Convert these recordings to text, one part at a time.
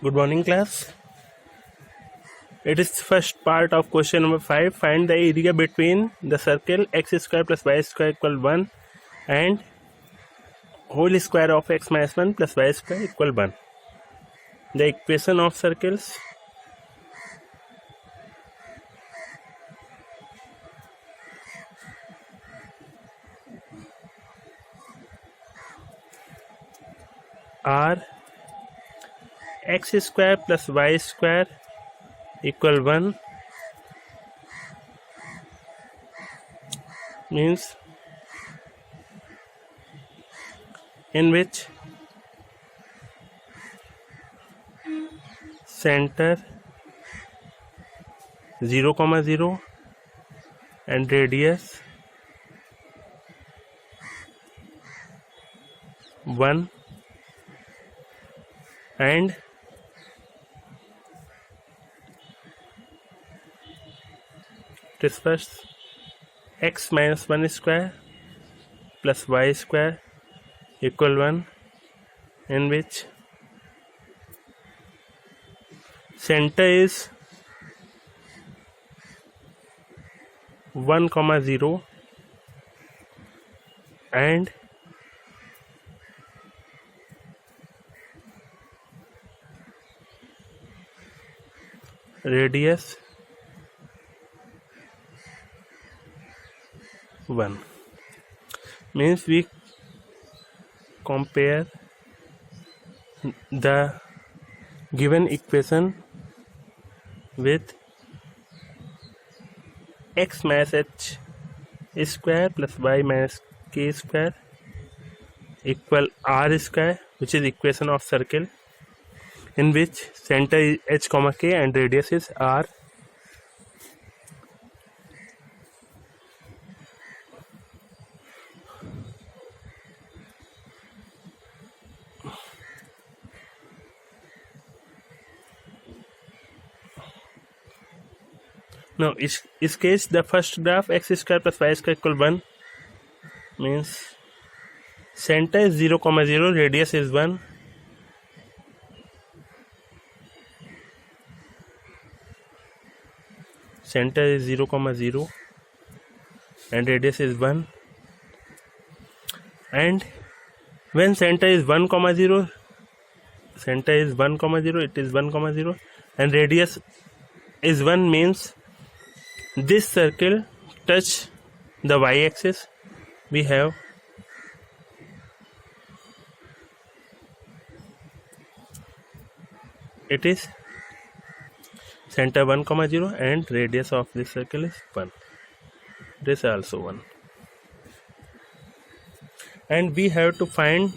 Good morning, class. It is first part of question number 5. Find the area between the circle x square plus y square equal 1 and whole square of x minus 1 plus y square equal 1. The equation of circles are x square plus y square equal 1 means in which center 0, 0 and radius 1 and this first x minus 1 square plus y square equal 1 in which center is 1, 0 and radius 1. Means we compare the given equation with x minus h square plus y minus k square equal r square, which is equation of circle in which center is h, k and radius is r. Now, is case the first graph x square plus y square equal 1 means center is 0, 0, radius is 1. Center is 0, 0 and radius is 1. And when center is 1, 0, center is 1, 0, it is 1, 0 and radius is 1 means this circle touch the y-axis. We have it is center 1, 0 and radius of this circle is 1. This also 1. And we have to find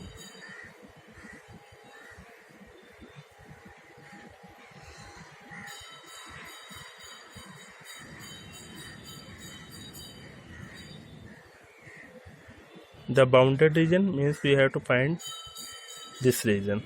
the bounded region, means we have to find this region.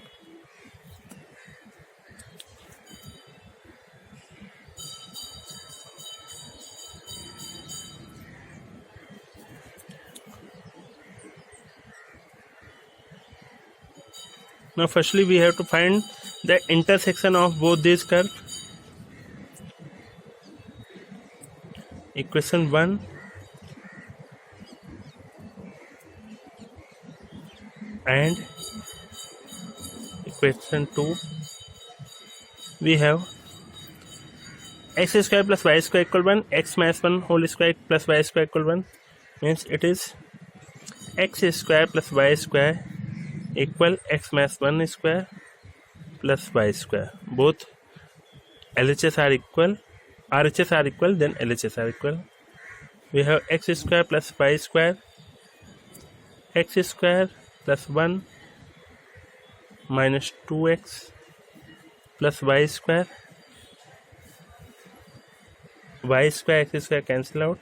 Now firstly we have to find the intersection of both these curves. Equation 1 and equation 2, we have x square plus y square equal 1, x minus 1 whole square plus y square equal 1 means it is x square plus y square equal x minus 1 square plus y square. Both LHS are equal, RHS are equal, then LHS are equal. We have x square plus y square, x square plus 1 minus 2x plus y square x square cancel out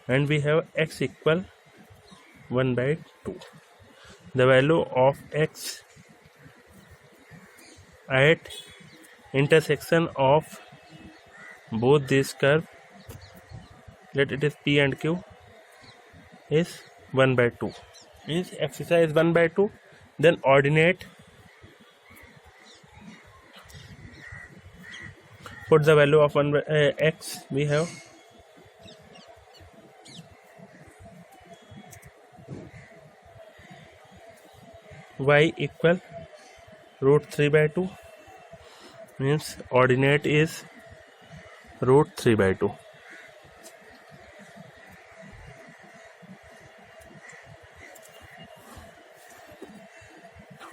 and we have x equal 1 by 2. The value of x at intersection of both these curves, let it is P and Q, is 1 by 2. Means x is 1 by 2, then ordinate put the value of x. We have y equal root 3 by 2, means ordinate is root 3 by 2.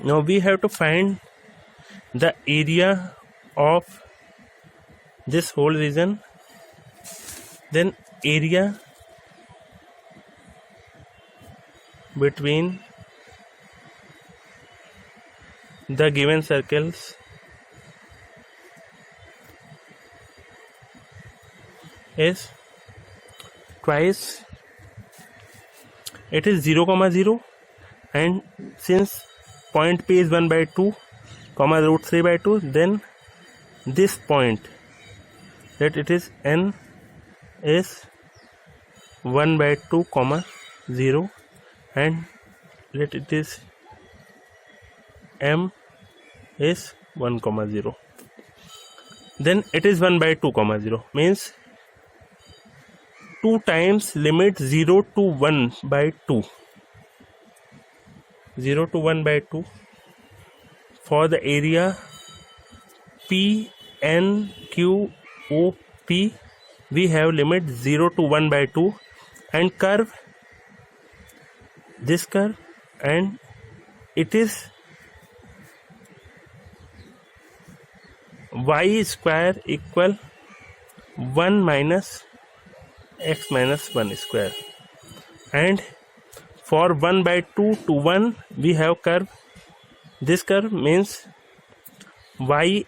Now we have to find the area of this whole region. Then area between the given circles is twice, it is 0, 0, and since point P is 1 by 2, comma root 3 by 2, then this point that it is n is 1 by 2, comma 0, and let it is m is 1, 0. Then it is 1 by 2, 0, means 2 times limit 0 to 1 by 2. 0 to 1 by 2 for the area P N Q O P. We have limit 0 to 1 by 2 and curve, this curve, and it is y square equal 1 minus x minus 1 square, and for 1 by 2 to 1 we have curve, this curve, means y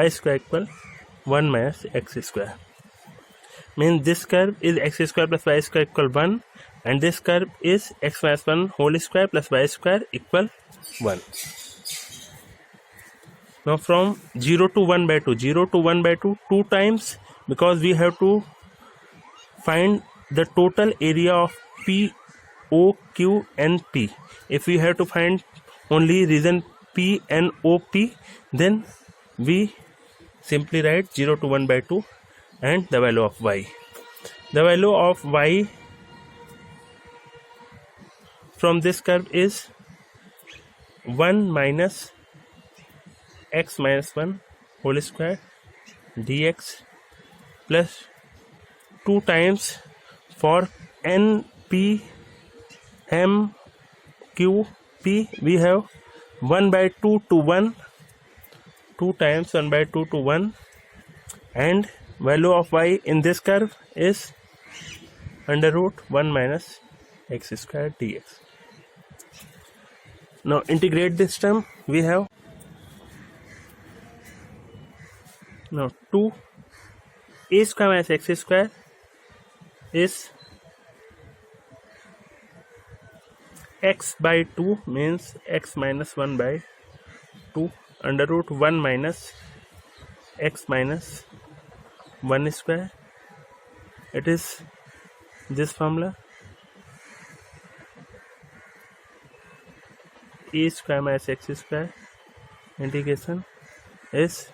square equal 1 minus x square, means this curve is x square plus y square equal 1, and this curve is x minus 1 whole square plus y square equal 1. Now from 0 to 1 by 2, 0 to 1 by 2, 2 times, because we have to find the total area of P, O, Q and P. If we have to find only region P and O, P, then we simply write 0 to 1 by 2 and the value of y. The value of y from this curve is 1 minus x minus 1 whole square dx plus 2 times for n, p, m, q, p, we have 1 by 2 to 1, 2 times 1 by 2 to 1, and value of y in this curve is under root 1 minus x square dx. Now integrate this term, we have now 2 a square minus x square is x by 2, means x minus 1 by 2 under root 1 minus x minus 1 square. It is this formula, a square minus x square integration is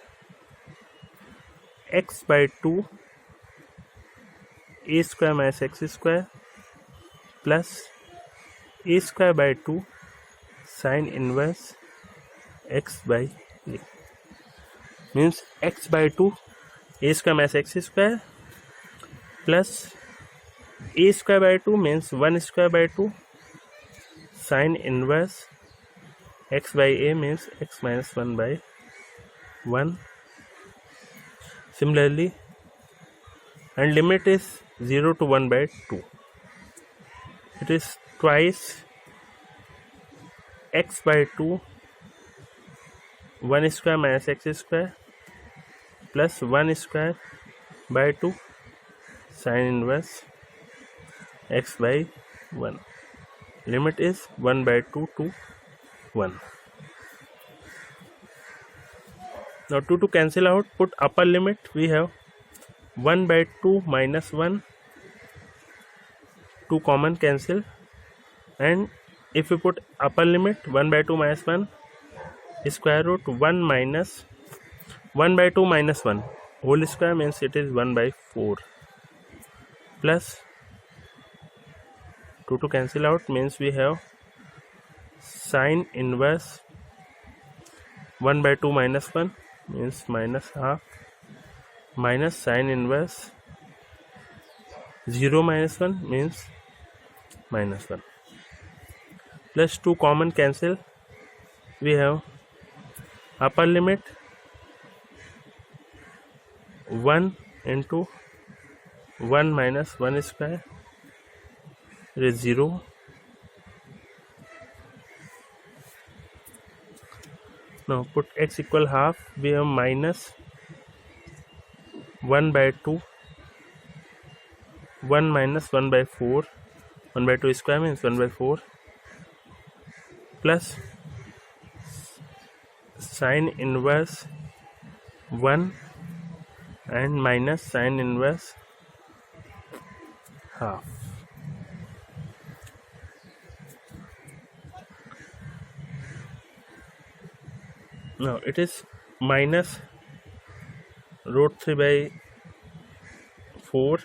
x by 2 a square minus x square plus a square by 2 sine inverse x by a, means x by 2 a square minus x square plus a square by 2 means 1 square by 2 sine inverse x by a means x minus 1 by 1. Similarly, and limit is 0 to 1 by 2. It is twice x by 2 1 square minus x square plus 1 square by 2 sine inverse x by 1. Limit is 1 by 2 to 1. Now 2 to cancel out, put upper limit, we have 1 by 2 minus 1, 2 common cancel, and if we put upper limit 1 by 2 minus 1 square root 1 minus 1/2 minus 1 whole square means it is 1/4 plus 2 to cancel out means we have sine inverse 1/2 minus 1 means minus half minus sine inverse 0 minus 1 means minus 1 plus 2 common cancel. We have upper limit 1 into 1 minus 1 square, it is 0. Now put x equal half, we have minus 1/2, 1 minus 1/4, 1/2 square means 1/4 plus sine inverse 1 and minus sine inverse half. Now it is minus root 3/4.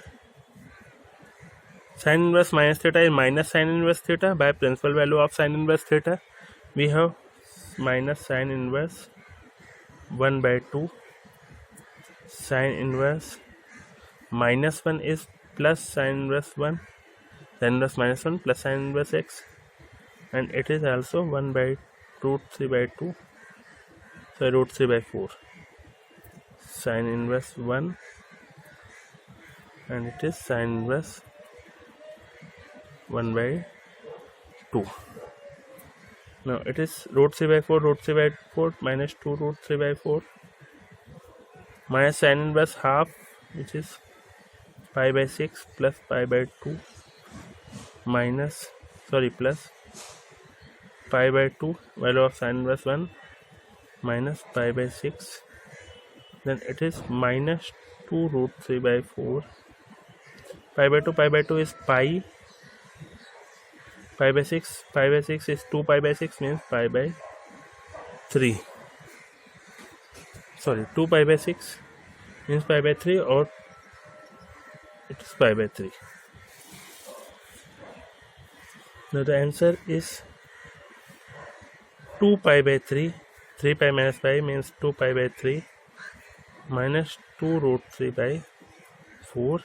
Sine inverse minus theta is minus sine inverse theta. By principal value of sine inverse theta, we have minus sine inverse 1/2. Sine inverse minus 1 is plus sine inverse 1. Sine inverse minus 1 plus sine inverse x, and it is also 1/root 3/2. So root 3/4. Sine inverse 1, and it is sine inverse 1/2. Now it is root 3/4 minus 2 root 3/4 minus sine inverse half, which is pi/6 plus pi/2 minus plus pi/2 value of sine inverse 1 minus pi/6, then it is minus 2 root 3/4. pi/2 is pi. pi/6 is 2 pi/6 means pi/3. Sorry, 2 pi/6 means pi/3, or it is pi/3. Now the answer is 2 pi/3. 3 pi minus pi means 2 pi/3 minus 2 root 3/4